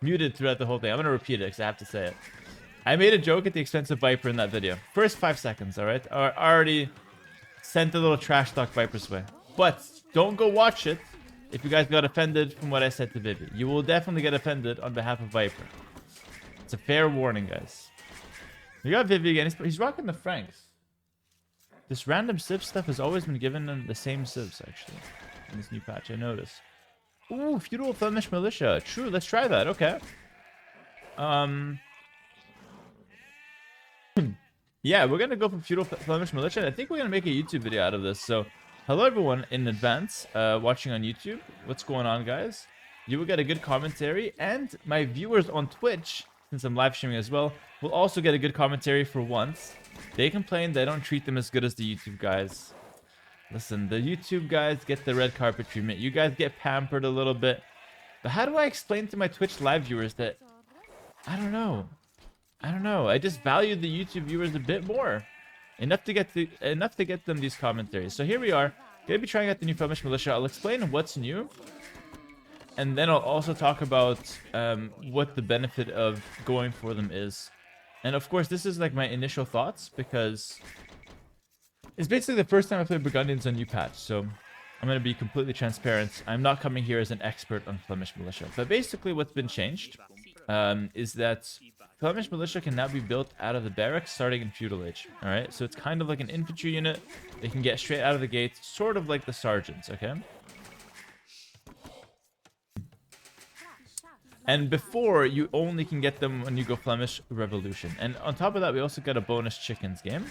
Muted throughout the whole thing. I'm gonna repeat it because I have to say it. I made a joke at the expense of Viper in that video. First 5 seconds, alright? I already sent a little trash talk Viper's way. But don't go watch it if you guys got offended from what I said to Vivi. You will definitely get offended on behalf of Viper. It's a fair warning, guys. We got Vivi again. He's rocking the Franks. This random civ stuff has always been given them the same civs, actually. In this new patch, I noticed. Ooh, feudal Flemish militia. True, let's try that. Okay. Yeah, we're gonna go for feudal Flemish militia. I think we're gonna make a YouTube video out of this. So, hello everyone in advance watching on YouTube. What's going on, guys? You will get a good commentary, and my viewers on Twitch, since I'm live streaming as well, will also get a good commentary for once. They complain that I don't treat them as good as the YouTube guys. Listen, the YouTube guys get the red carpet treatment. You guys get pampered a little bit. But how do I explain to my Twitch live viewers that... I don't know. I just value the YouTube viewers a bit more. Enough to get them these commentaries. So here we are. Gonna be trying out the new Flemish militia. I'll explain what's new. And then I'll also talk about what the benefit of going for them is. And of course, this is like my initial thoughts because... it's basically the first time I played Burgundians on new patch, so I'm going to be completely transparent. I'm not coming here as an expert on Flemish militia. But basically what's been changed is that Flemish militia can now be built out of the barracks starting in Feudal Age. Alright, so it's kind of like an infantry unit. They can get straight out of the gate, sort of like the sergeants, okay? And before, you only can get them when you go Flemish Revolution. And on top of that, we also got a bonus chickens game.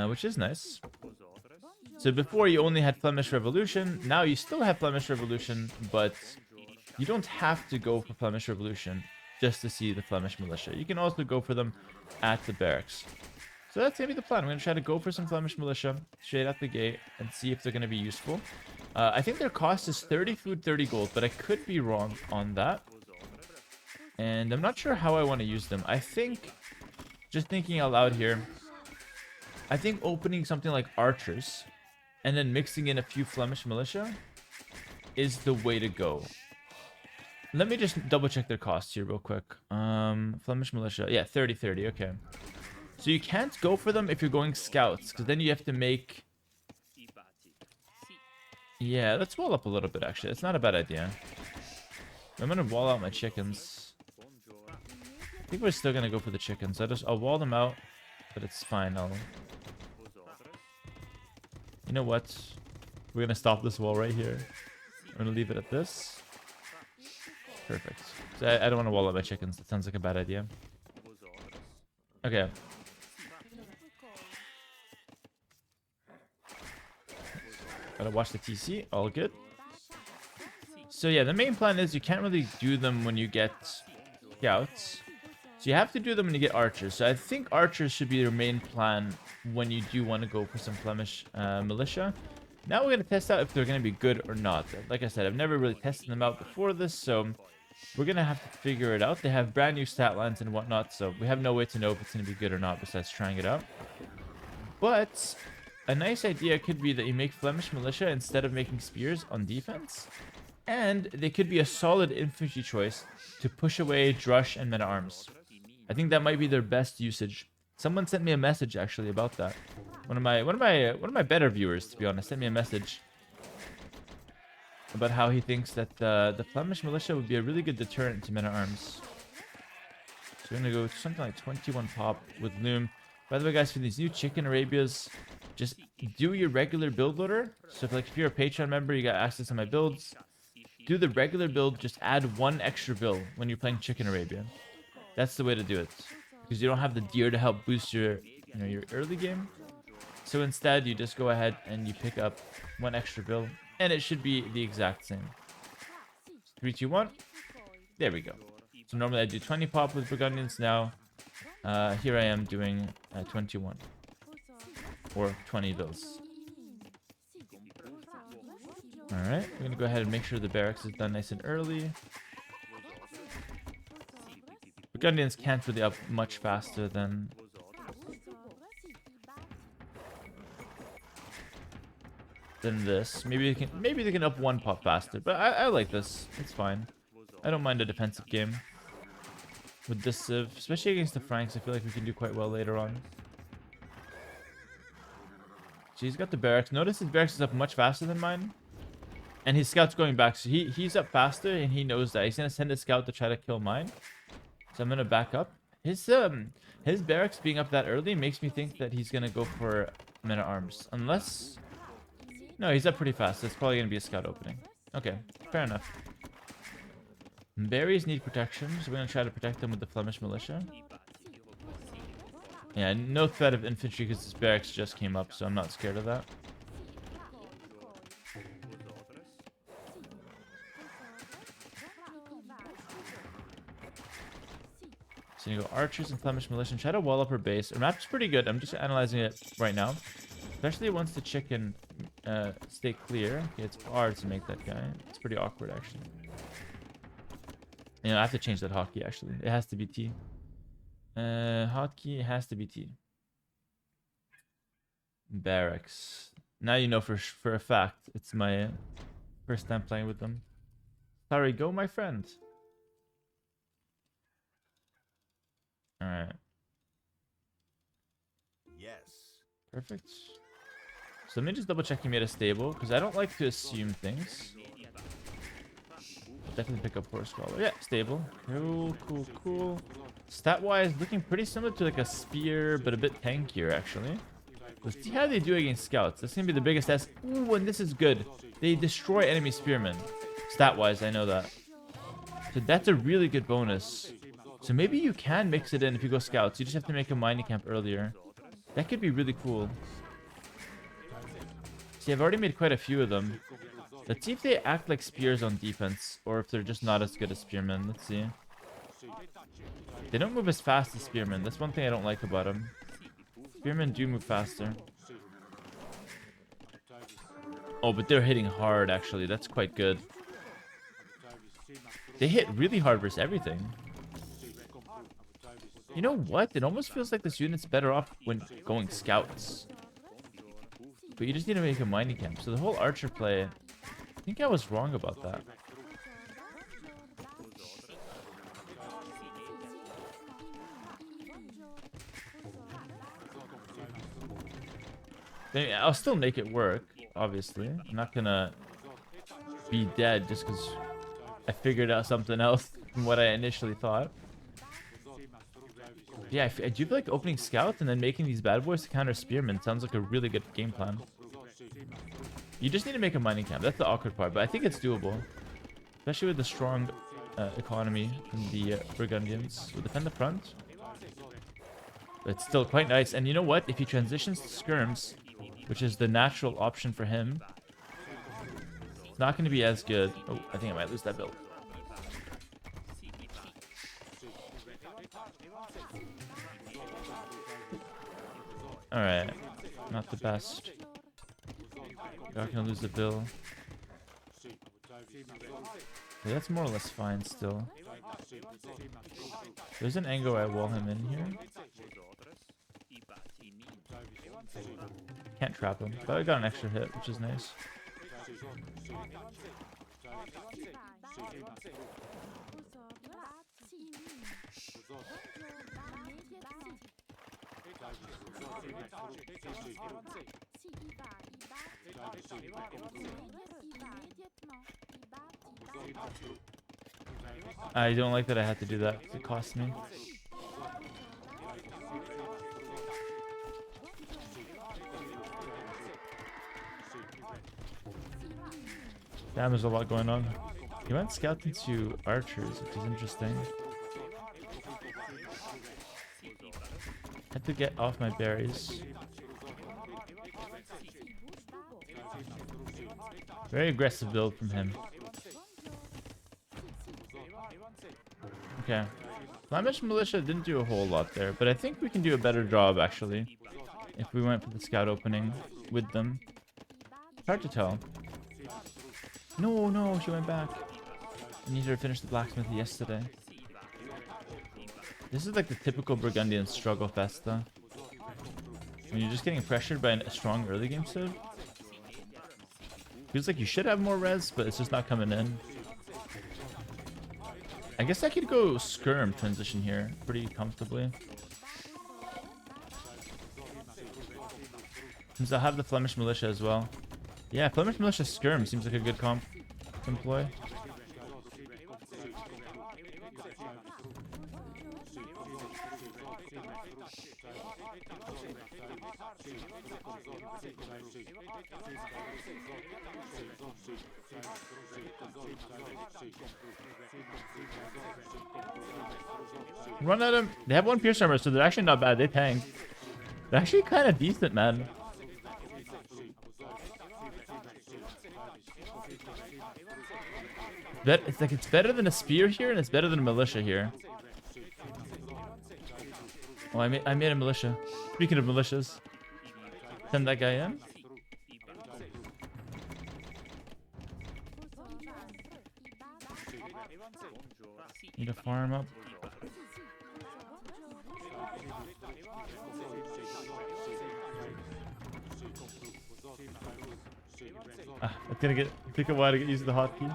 Which is nice. So before you only had Flemish Revolution, now you still have Flemish Revolution, but you don't have to go for Flemish Revolution just to see the Flemish militia. You can also go for them at the barracks. So that's going to be the plan. I'm going to try to go for some Flemish militia straight out the gate and see if they're going to be useful. I think their cost is 30 food, 30 gold, but I could be wrong on that. And I'm not sure how I want to use them. I think, just thinking out loud here, I think opening something like archers and then mixing in a few Flemish militia is the way to go. Let me just double check their costs here real quick. Flemish militia. Yeah, 30-30. Okay. So you can't go for them if you're going scouts, because then you have to make... yeah, let's wall up a little bit, actually. It's not a bad idea. I'm going to wall out my chickens. I think we're still going to go for the chickens. I'll wall them out, but it's fine. You know what? We're going to stop this wall right here. I'm going to leave it at this. Perfect. So I don't want to wall out my chickens. That sounds like a bad idea. Okay. Gotta watch the TC. All good. So yeah, the main plan is you can't really do them when you get scouts. So you have to do them when you get archers. So I think archers should be your main plan when you do want to go for some Flemish militia. Now we're going to test out if they're going to be good or not. Like I said, I've never really tested them out before this, so we're going to have to figure it out. They have brand new stat lines and whatnot, so we have no way to know if it's going to be good or not besides trying it out. But a nice idea could be that you make Flemish militia instead of making spears on defense. And they could be a solid infantry choice to push away Drush and men-at-arms. I think that might be their best usage. Someone sent me a message actually about that. One of my better viewers, to be honest, sent me a message about how he thinks that the Flemish militia would be a really good deterrent to men-at-arms. So we're gonna go with something like 21 pop with Loom. By the way, guys, for these new chicken Arabias, just do your regular build loader. So if you're a Patreon member, you got access to my builds. Do the regular build, just add one extra bill when you're playing Chicken Arabia. That's the way to do it. Because you don't have the deer to help boost your early game. So instead, you just go ahead and you pick up one extra bill. And it should be the exact same. 3, 2, 1. There we go. So normally I do 20 pop with Burgundians. Now, here I am doing 21. Or 20 bills. Alright, we're going to go ahead and make sure the barracks is done nice and early. Burgundians can't really up much faster than... than this. Maybe they can up one pop faster. But I like this. It's fine. I don't mind a defensive game with this civ, especially against the Franks. I feel like we can do quite well later on. So he's got the barracks. Notice his barracks is up much faster than mine. And his scout's going back. So he's up faster and he knows that. He's going to send a scout to try to kill mine. So I'm going to back up. His barracks being up that early makes me think that he's going to go for men-at-arms. Unless... No, he's up pretty fast. It's probably going to be a scout opening. Okay, fair enough. Berries need protection, so we're going to try to protect them with the Flemish militia. Yeah, no threat of infantry because this barracks just came up, so I'm not scared of that. So you go archers and Flemish militia and try to wall up her base. Her map's pretty good. I'm just analyzing it right now. Especially once the chicken stay clear. Okay, it's hard to make that guy. It's pretty awkward, actually. You know, I have to change that hotkey, actually. It has to be T. Hotkey has to be T. Barracks. Now you know for a fact. It's my first time playing with them. Sorry, go my friend. Alright. Yes. Perfect. So let me just double check he made a stable, because I don't like to assume things. Definitely pick up horse collar. Yeah, stable. Cool, cool, cool. Stat-wise, looking pretty similar to like a spear, but a bit tankier, actually. Let's see how they do against scouts. That's going to be the biggest test. Ooh, and this is good. They destroy enemy spearmen. Stat-wise, I know that. So that's a really good bonus. So maybe you can mix it in if you go scouts. You just have to make a mining camp earlier. That could be really cool. See, I've already made quite a few of them. Let's see if they act like spears on defense, or if they're just not as good as spearmen. Let's see. They don't move as fast as spearmen. That's one thing I don't like about them. Spearmen do move faster. Oh, but they're hitting hard, actually. That's quite good. They hit really hard versus everything. You know what? It almost feels like this unit's better off when going scouts. But you just need to make a mining camp. So the whole archer play, I think I was wrong about that. Anyway, I'll still make it work, obviously. I'm not gonna be dead just because I figured out something else from what I initially thought. Yeah, I do feel like opening scouts and then making these bad boys to counter spearmen sounds like a really good game plan. You just need to make a mining camp. That's the awkward part, but I think it's doable. Especially with the strong economy from the Burgundians. We'll defend the front. But it's still quite nice. And you know what? If he transitions to skirms, which is the natural option for him, it's not going to be as good. Oh, I think I might lose that build. Alright, not the best. Not gonna lose the bill. Yeah, that's more or less fine still. There's an angle I wall him in here. Can't trap him, but I got an extra hit, which is nice. I don't like that I had to do that. It cost me. Damn, there's a lot going on. He went scouting to archers, which is interesting. Had to get off my berries. Very aggressive build from him. Okay. Flemish militia didn't do a whole lot there, but I think we can do a better job, actually, if we went for the scout opening with them. Hard to tell. No, no, she went back. I needed her to finish the blacksmith yesterday. This is like the typical Burgundian struggle fest, though. When you're just getting pressured by a strong early game civ. Feels like you should have more res, but it's just not coming in. I guess I could go skirm transition here pretty comfortably. Since I'll have the Flemish militia as well. Yeah, Flemish militia skirm seems like a good comp to employ. Run at him. They have one pierce armor, so they're actually not bad. They tank. They're actually kind of decent, man. It's like it's better than a spear here, and it's better than a militia here. Oh, I made a militia. Speaking of militias, send that guy in. Need to farm up. It's gonna take a while to get used to the hotkey.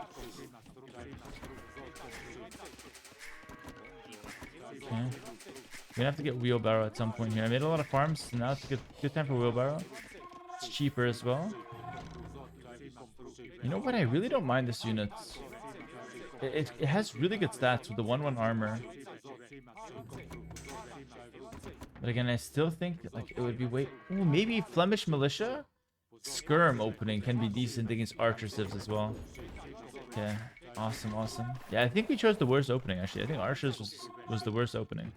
Okay. I'm gonna have to get wheelbarrow at some point here. I made a lot of farms, so now it's a good time for wheelbarrow. It's cheaper as well. You know what? I really don't mind this unit. It has really good stats with the 1/1 armor. But again, I still think like it would be Ooh, maybe Flemish militia skirm opening can be decent against archer civs as well. Okay, awesome. Yeah, I think we chose the worst opening actually. I think archers was the worst opening,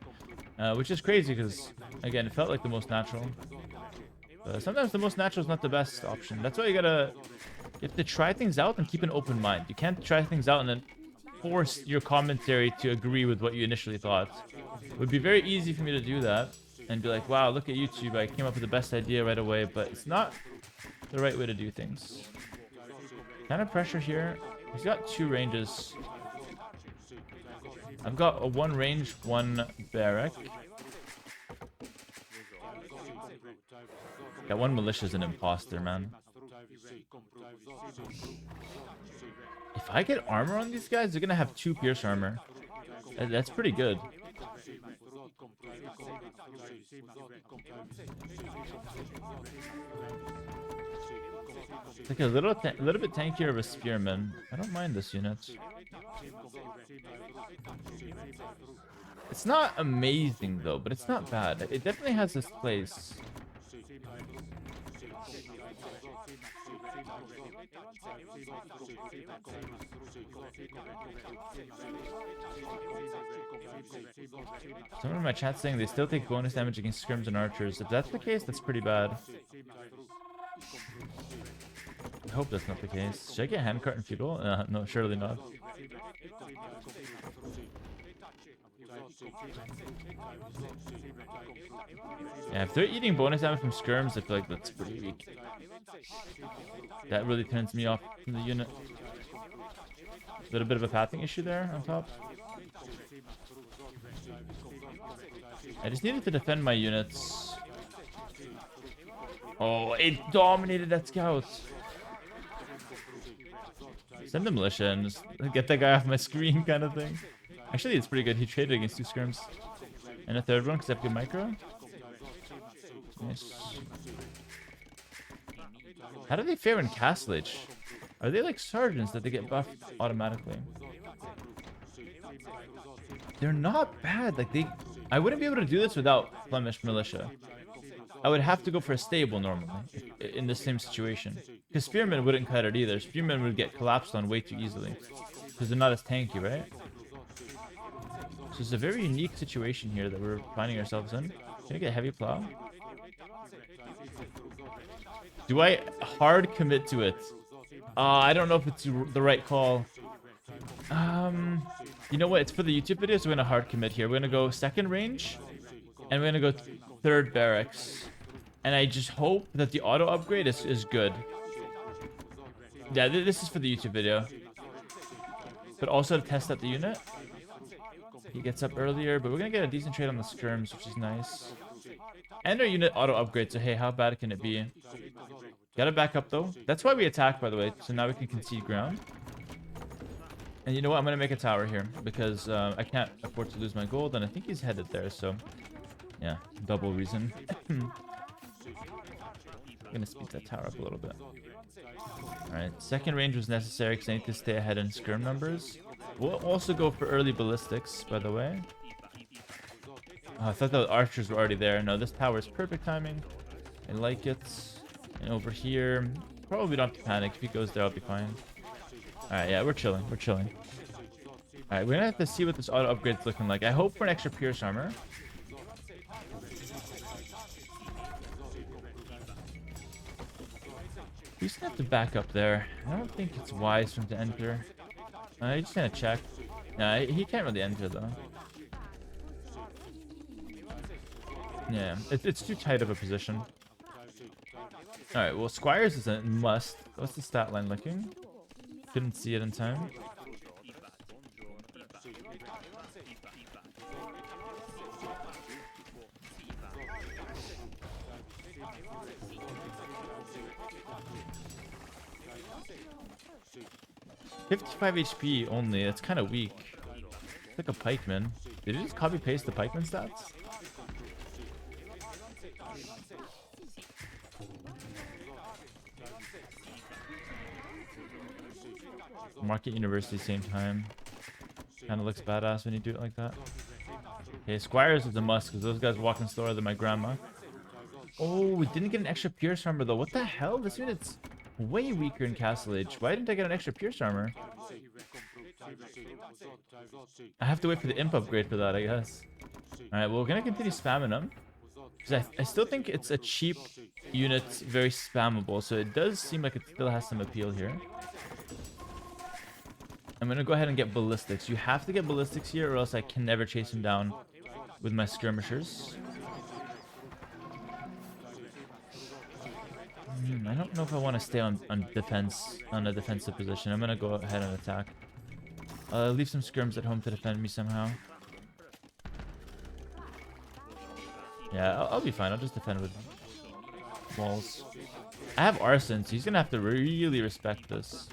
which is crazy because again, it felt like the most natural. Sometimes the most natural is not the best option. That's why you have to try things out and keep an open mind. You can't try things out and then force your commentary to agree with what you initially thought. It would be very easy for me to do that and be like, wow, look at YouTube, I came up with the best idea right away, but it's not the right way to do things. Kind of pressure here. He's got 2 ranges. I've got a 1 range, 1 barrack. That 1 militia's an imposter, man. If I get armor on these guys, they're gonna have 2 pierce armor. That's pretty good. It's like a little bit tankier of a spearman. I don't mind this unit. It's not amazing though, but it's not bad. It definitely has this place. Someone in my chat saying they still take bonus damage against scrims and archers. If that's the case, that's pretty bad. I hope that's not the case. Should I get handcart and feudal? No, surely not. Yeah, if they're eating bonus damage from skirms, I feel like that's pretty weak. That really turns me off from the unit. A little bit of a pathing issue there on top. I just needed to defend my units. Oh, it dominated that scout. Send the militia and just get that guy off my screen kind of thing. Actually, it's pretty good. He traded against 2 skirms. And a 3rd one because I have good micro. Nice. How do they fare in Castle Age? Are they like sergeants that they get buffed automatically? They're not bad. Like I wouldn't be able to do this without Flemish militia. I would have to go for a stable normally in the same situation. Because spearmen wouldn't cut it either. Spearmen would get collapsed on way too easily. Because they're not as tanky, right? So it's a very unique situation here that we're finding ourselves in. Can I get heavy plow? Do I hard commit to it? I don't know if it's the right call. You know what? It's for the YouTube video, so we're gonna hard commit here. We're gonna go 2nd range, and we're gonna go 3rd barracks. And I just hope that the auto upgrade is good. Yeah, this is for the YouTube video. But also to test out the unit. He gets up earlier, but we're gonna get a decent trade on the skirms, which is nice. And our unit auto upgrade, so hey, how bad can it be? Gotta back up though. That's why we attack, by the way. So now we can concede ground. And you know what? I'm gonna make a tower here because I can't afford to lose my gold, and I think he's headed there. So yeah, double reason. I'm gonna speed that tower up a little bit. All right, second range was necessary because I need to stay ahead in skirm numbers. We'll also go for early ballistics, by the way. Oh, I thought the archers were already there. No, this tower is perfect timing. I like it. And over here, probably don't have to panic. If he goes there, I'll be fine. Alright, yeah, we're chilling. We're chilling. Alright, we're gonna have to see what this auto upgrade's looking like. I hope for an extra pierce armor. He's gonna have to back up there. I don't think it's wise for him to enter. He's just gonna check. Nah, he can't really enter though. Yeah, it's too tight of a position. Alright, well, Squires is a must. What's the stat line looking? Couldn't see it in time. $55 HP only. That's kind of weak. It's like a pikeman. Did you just copy paste the pikeman stats? Market University, same time. Kind of looks badass when you do it like that. Okay, Squires is a must because those guys walking slower than my grandma. Oh, we didn't get an extra pierce armor though. What the hell? This unit's way weaker in Castle Age. Why didn't I get an extra pierce armor? I have to wait for the imp upgrade for that, I guess. Alright, well, we're gonna continue spamming them. Because I still think it's a cheap unit, very spammable. So it does seem like it still has some appeal here. I'm gonna go ahead and get ballistics. You have to get ballistics here or else I can never chase him down with my skirmishers. I don't know if I want to stay on defense, on a defensive position. I'm gonna go ahead and attack. Leave some skirms at home to defend me somehow. Yeah, I'll be fine. I'll just defend with walls. I have arson, so he's gonna have to really respect this.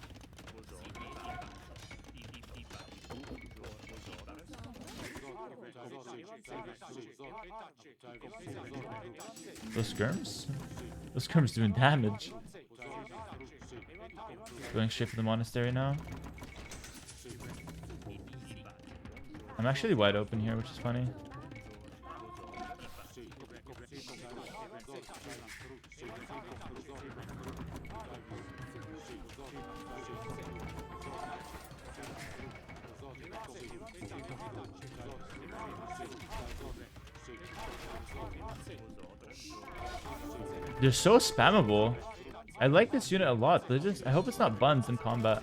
Those skirms? Those skirms doing damage. Going straight for the monastery now. I'm actually wide open here, which is funny. They're so spammable. I like this unit a lot. I hope it's not buns in combat.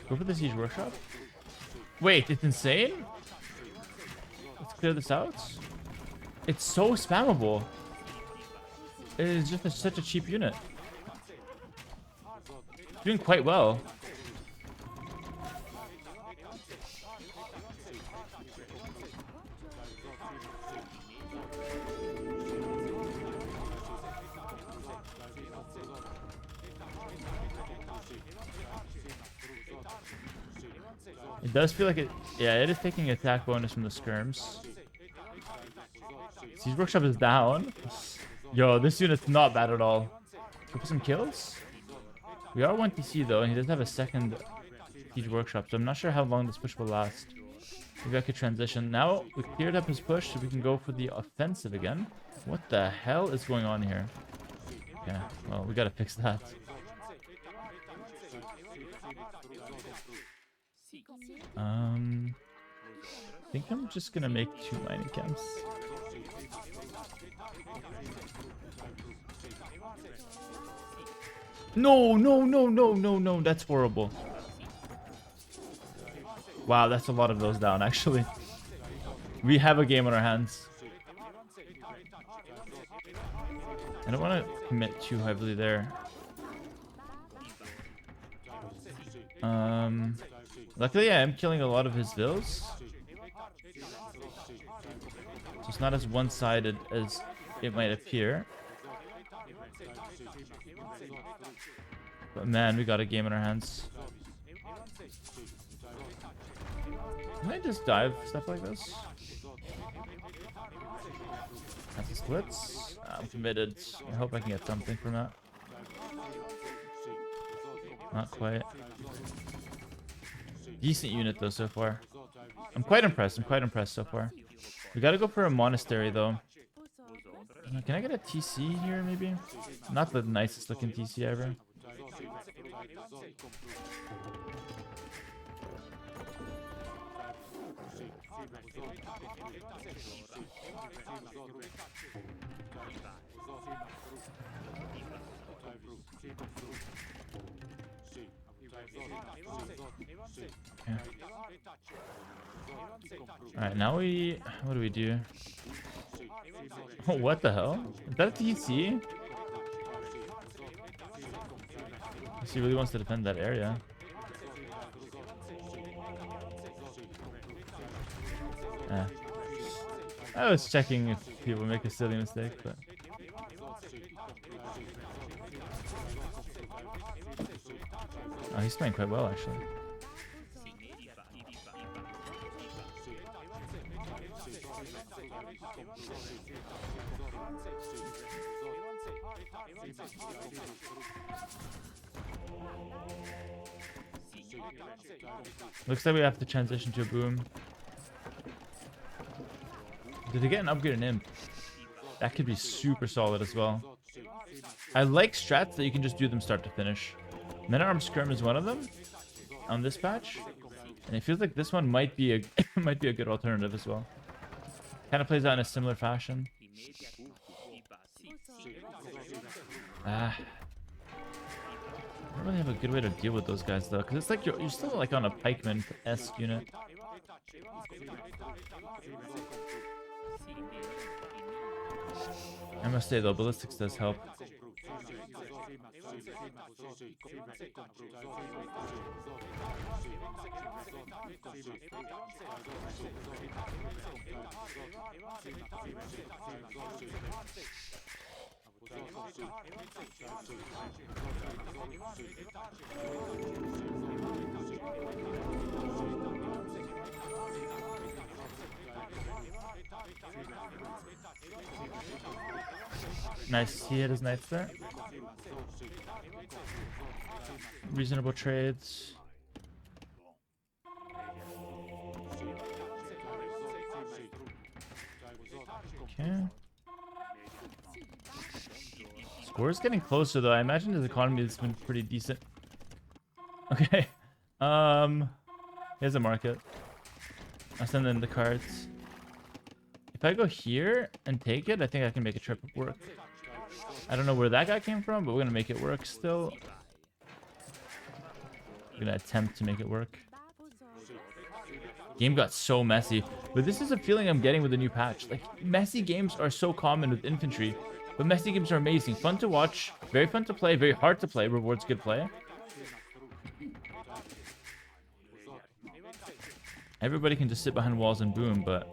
Go for the siege workshop. Wait, it's insane. Let's clear this out. It's so spammable. It is just such a cheap unit. Doing quite well. It does feel like it. Yeah, it is taking attack bonus from the skirms. Siege workshop is down. Yo, this unit's not bad at all. Go for some kills. We are 1 TC though, and he does have a second siege workshop, so I'm not sure how long this push will last. Maybe I could transition. Now we cleared up his push, so we can go for the offensive again. What the hell is going on here? Yeah, well, we gotta fix that. I think I'm just gonna make 2 mining camps. No, that's horrible. Wow, that's a lot of those down, actually. We have a game on our hands. I don't want to commit too heavily there. Luckily I am killing a lot of his vills. So it's not as one-sided as it might appear. But man, we got a game in our hands. Can I just dive stuff like this? That's the splits. I'm committed. I hope I can get something from that. Not quite. Decent unit though so far. I'm quite impressed. I'm quite impressed so far. We gotta go for a monastery though. Can I get a TC here maybe? Not the nicest looking TC ever. Okay. Alright, now what do we do? Oh, what the hell? Is that a TC? He really wants to defend that area. I was checking if people make a silly mistake, but... Oh, he's playing quite well, actually. Looks like we have to transition to a boom. Did they get an upgrade in Imp? That could be super solid as well. I like strats that you can just do them start to finish. Men-at-Arms Skirm is one of them on this patch, and it feels like this one might be a might be a good alternative as well. Kind of plays out in a similar fashion. I don't really have a good way to deal with those guys though, because it's like you're still like on a pikeman-esque unit. I must say though, ballistics does help. Nice, he had his knights there. Reasonable trades. Okay. Score's getting closer though. I imagine his economy has been pretty decent. Okay. Here's a market. I'll send in the cards. If I go here and take it, I think I can make a trip work. I don't know where that guy came from, but we're gonna make it work still. We're gonna attempt to make it work. Game got so messy, but this is a feeling I'm getting with the new patch. Like, messy games are so common with infantry, but messy games are amazing. Fun to watch, very fun to play, very hard to play, rewards good play. Everybody can just sit behind walls and boom, but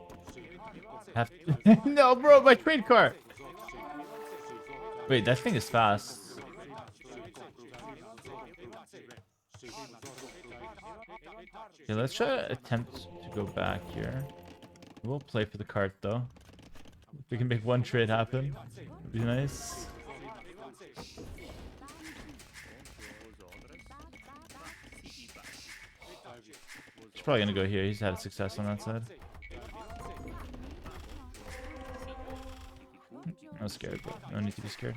have to... No, bro, my trade cart! Wait, that thing is fast. Okay, let's try to attempt to go back here. We'll play for the cart though. If we can make one trade happen, it'd be nice. He's probably gonna go here. He's had a success on that side. I was scared, but no need to be scared.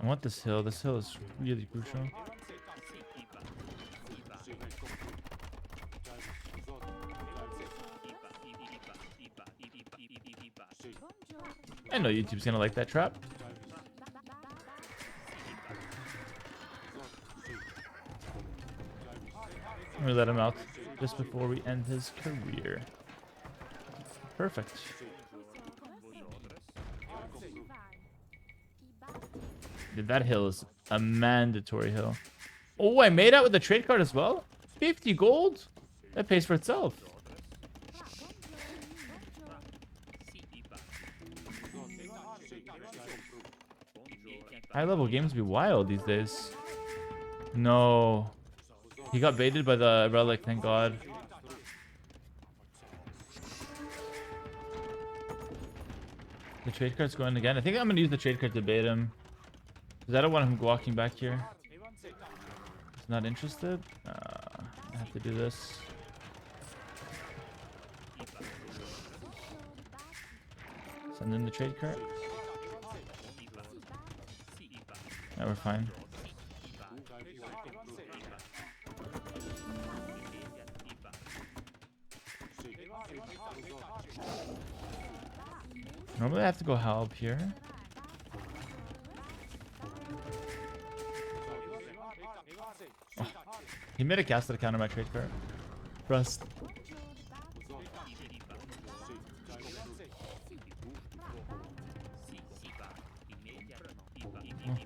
I want this hill. This hill is really crucial. I know YouTube's gonna like that trap. Let me let him out. just before we end his career. Perfect. Dude, that hill is a mandatory hill. Oh, I made out with the trade card as well? 50 gold? That pays for itself. High level games be wild these days. No. He got baited by the relic, thank god. The trade card's going again. I think I'm gonna use the trade card to bait him. Because I don't want him walking back here. He's not interested. I have to do this. Send in the trade card. Yeah, we're fine. Normally I have to go help here. Oh, he made a cast to counter my trade card. Rust. Oh.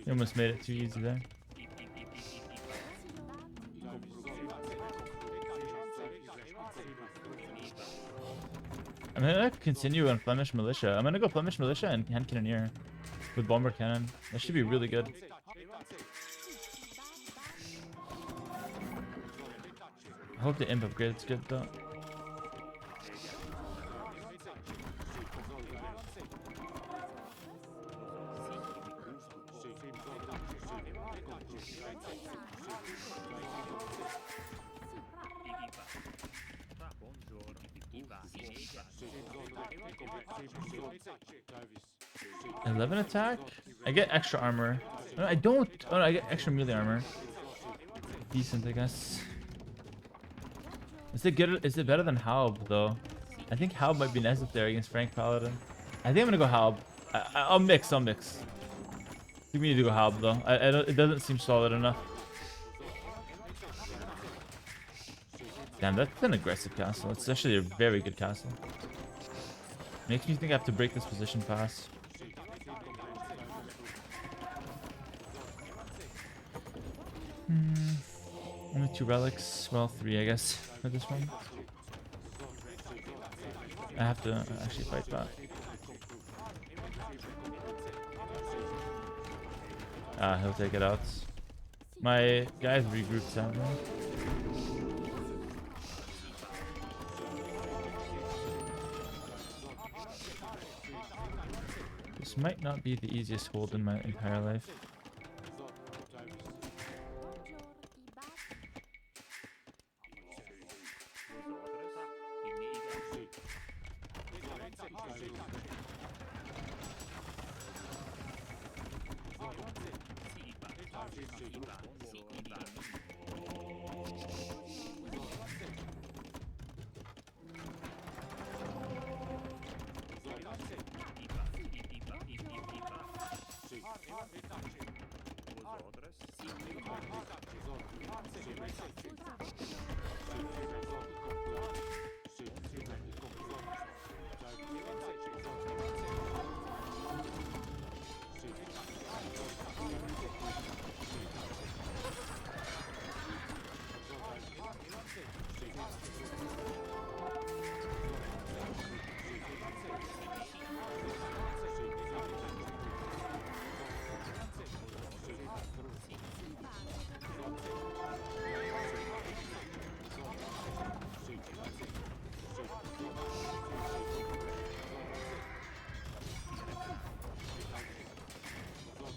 He almost made it too easy there. I'm gonna continue on Flemish militia. I'm gonna go Flemish militia and hand cannoneer with bomber cannon. That should be really good. I hope the imp upgrade's good though. $11 attack? I get extra armor. No, I don't. Oh, no, I get extra melee armor. Decent, I guess. Is it good? Is it better than Halb though? I think Halb might be necessary against Frank Paladin. I think I'm gonna go Halb. I'll mix. I think we need to go Halb though. It doesn't seem solid enough. Damn, that's an aggressive castle. It's actually a very good castle. Makes me think I have to break this position fast. Only 2 relics. Well, 3 I guess for this one. I have to actually fight that. He'll take it out. My guys regrouped sadly. This might not be the easiest hold in my entire life.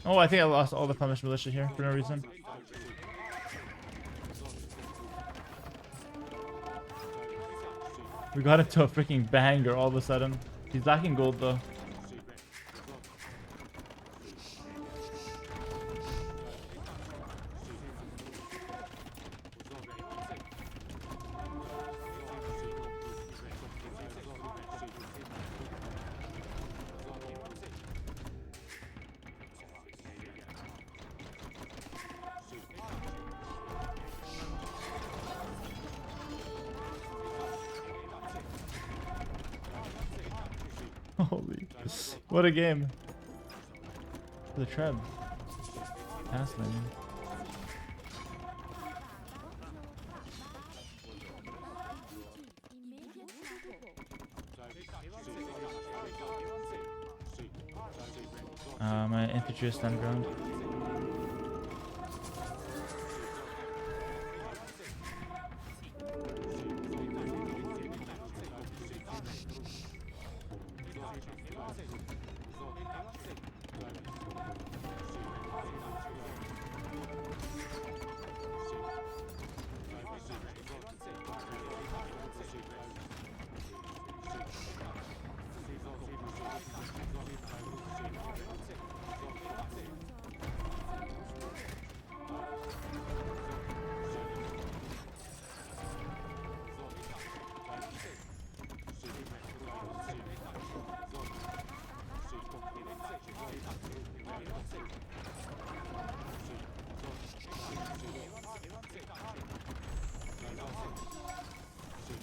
Oh, I think I lost all the Flemish militia here for no reason. We got into a freaking banger all of a sudden. He's lacking gold though. Holy. What a game. The Treb. Castling. My infantry is stand ground.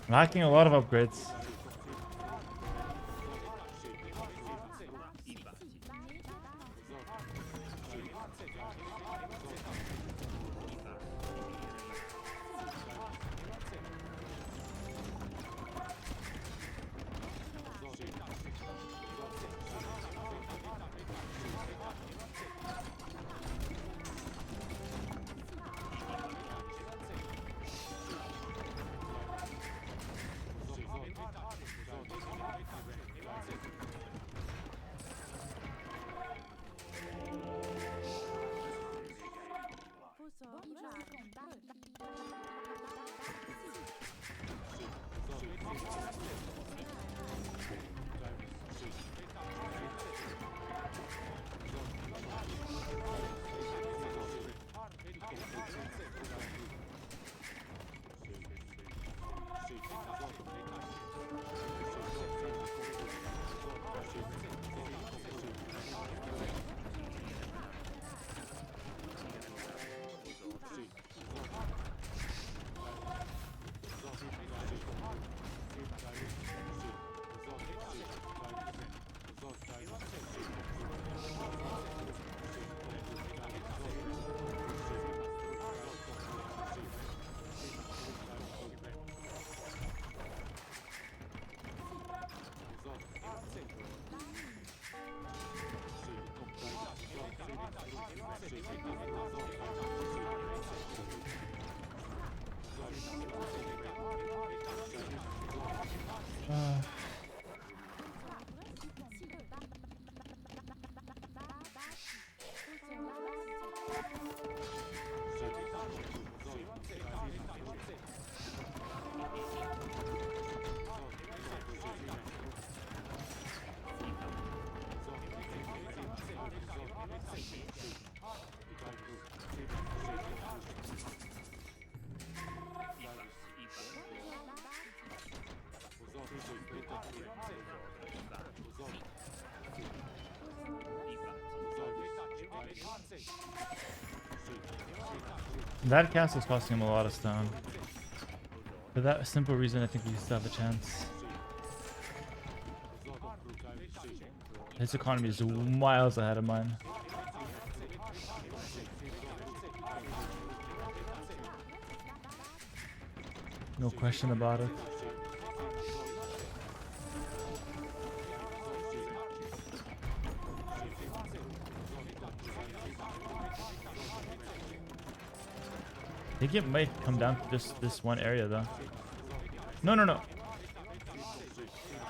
Lacking a lot of upgrades. That castle's costing him a lot of stone. For that simple reason, I think we still have a chance. His economy is miles ahead of mine. No question about it. I think it might come down to just this one area though. No, no, no.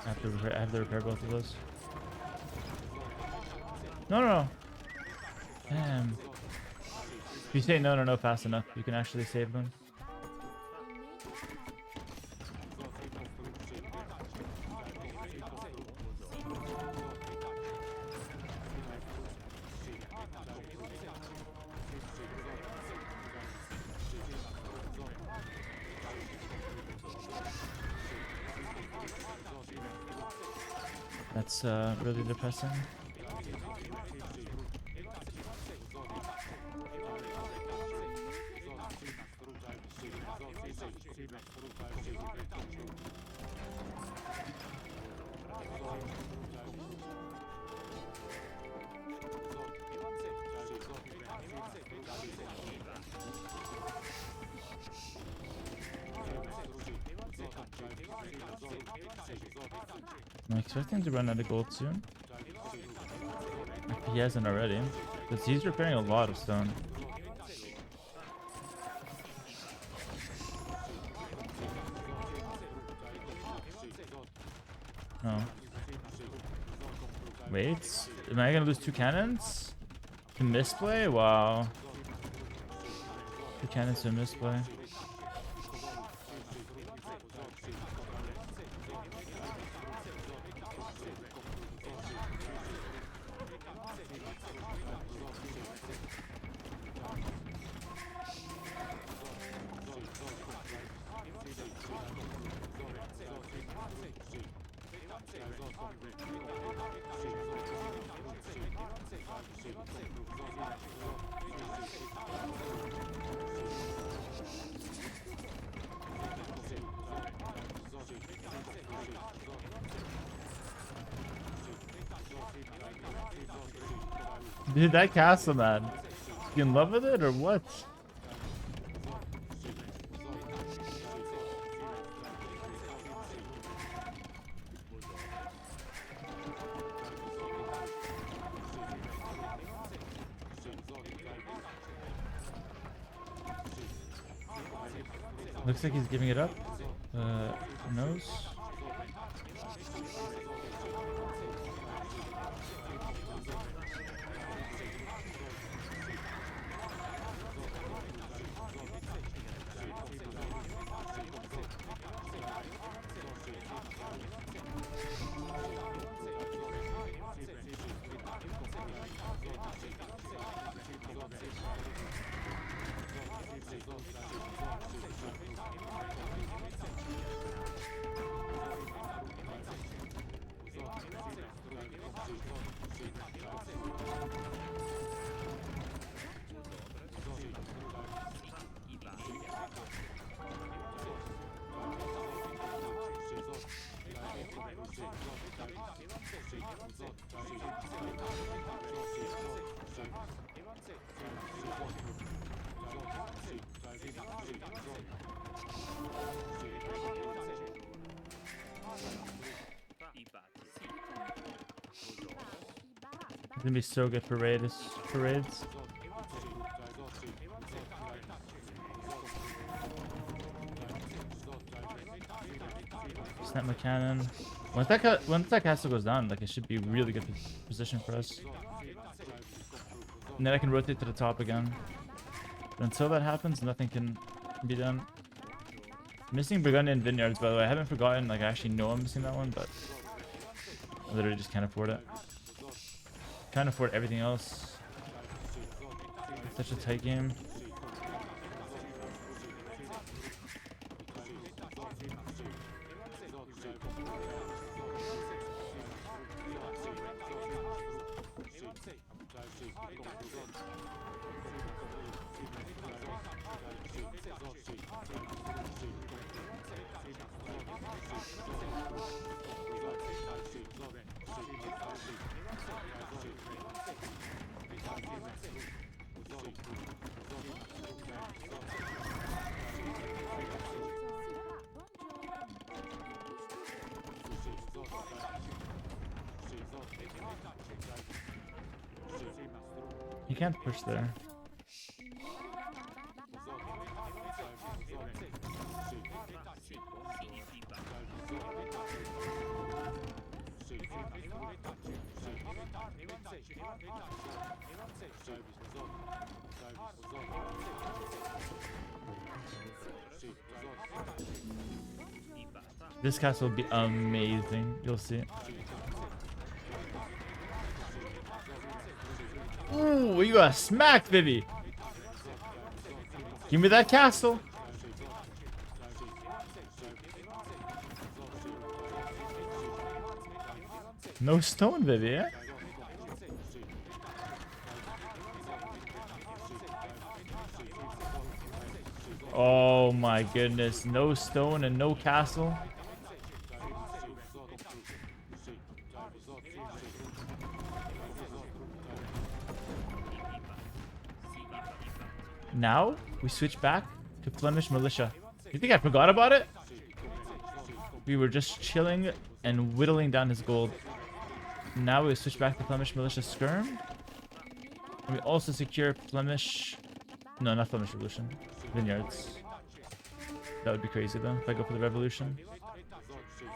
I have to repair both of those. No, no, no. Damn. If you say no, no, no fast enough, you can actually save them. That's really depressing. I'm expecting to run out of gold soon. If he hasn't already. Because he's repairing a lot of stone. Oh. Wait. Am I gonna lose 2 cannons? To misplay? Wow. 2 cannons to misplay. Dude, that castle, man. You in love with it or what? Looks like he's giving it up. Nose. It's gonna be so good for parades. Snap my cannon. Once that castle goes down, like it should be really good position for us. And then I can rotate to the top again. But until that happens, nothing can be done. Missing Burgundian vineyards, by the way. I haven't forgotten. Like I actually know I'm missing that one, but I literally just can't afford it. Can't afford everything else. It's such a tight game. You can't push there. This castle will be amazing. You'll see. Ooh, you got smacked, Vivi. Give me that castle. No stone, Vivi, eh? Oh my goodness. No stone and no castle. Now we switch back to Flemish militia. You think I forgot about it? We were just chilling and whittling down his gold. Now we switch back to Flemish militia skirm. And we also secure Flemish... No, not Flemish revolution. Vineyards. That would be crazy though, if I go for the revolution.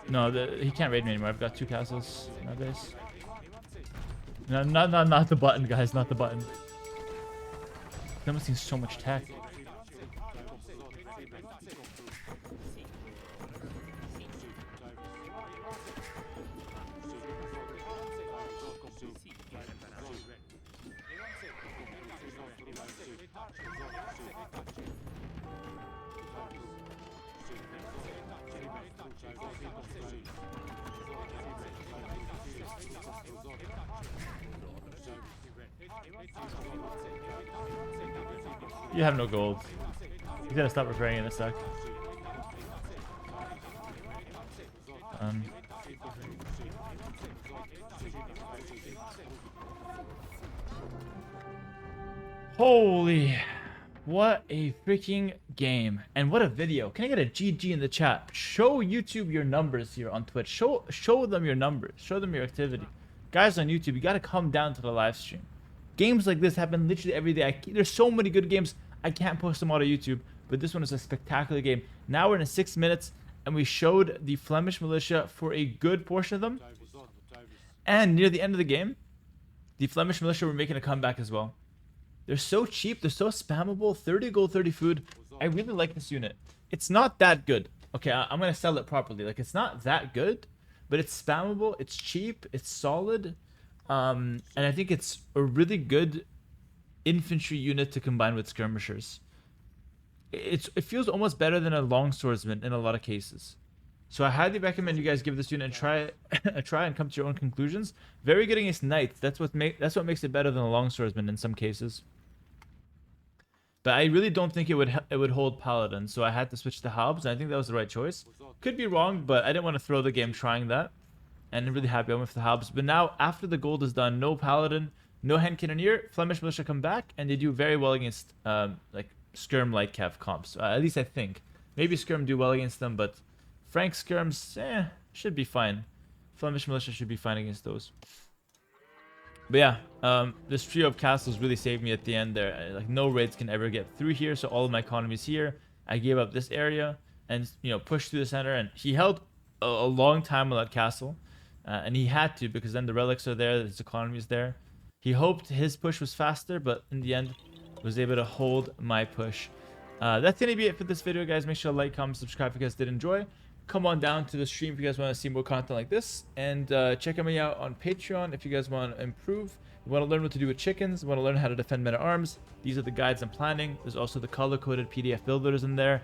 No, he can't raid me anymore. I've got 2 castles nowadays. No, not the button, guys. Not the button. That must seem so much tech. You have no gold. You gotta stop repairing in a sec. Holy, what a freaking game, and what a video. Can I get a GG in the chat? Show YouTube your numbers here on Twitch. Show them your numbers. Show them your activity. Guys on YouTube, you gotta come down to the live stream. Games like this happen literally every day. There's so many good games. I can't post them all to YouTube, but this one is a spectacular game. Now we're in 6 minutes, and we showed the Flemish militia for a good portion of them. And near the end of the game, the Flemish militia were making a comeback as well. They're so cheap. They're so spammable. 30 gold, 30 food. I really like this unit. It's not that good. Okay, I'm going to sell it properly. Like, it's not that good, but it's spammable. It's cheap. It's solid. And I think it's a really good infantry unit to combine with skirmishers. It feels almost better than a longswordsman in a lot of cases. So I highly recommend you guys give this unit a try and come to your own conclusions. Very good against knights. That's what makes it better than a longswordsman in some cases. But I really don't think it would hold paladin, so I had to switch to halbs, and I think that was the right choice. Could be wrong, but I didn't want to throw the game trying that. And I'm really happy I went for the halbs. But now, after the gold is done, no paladin, no hand cannoneer, Flemish militia come back, and they do very well against like skirm light cav comps. At least I think. Maybe skirm do well against them, but Frank skirms, should be fine. Flemish militia should be fine against those. But yeah, this trio of castles really saved me at the end there. Like, no raids can ever get through here, so all of my economy's here. I gave up this area and, you know, pushed through the center, and he held a long time on that castle. And he had to, because then the relics are there, his economy is there. He hoped his push was faster, but in the end, was able to hold my push. That's going to be it for this video, guys. Make sure to like, comment, subscribe if you guys did enjoy. Come on down to the stream if you guys want to see more content like this. And check me out on Patreon if you guys want to improve. You want to learn what to do with chickens. You want to learn how to defend men at arms. These are the guides I'm planning. There's also the color-coded PDF builders in there.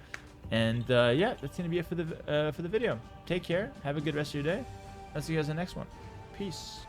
And yeah, that's going to be it for the video. Take care. Have a good rest of your day. I'll see you guys in the next one. Peace.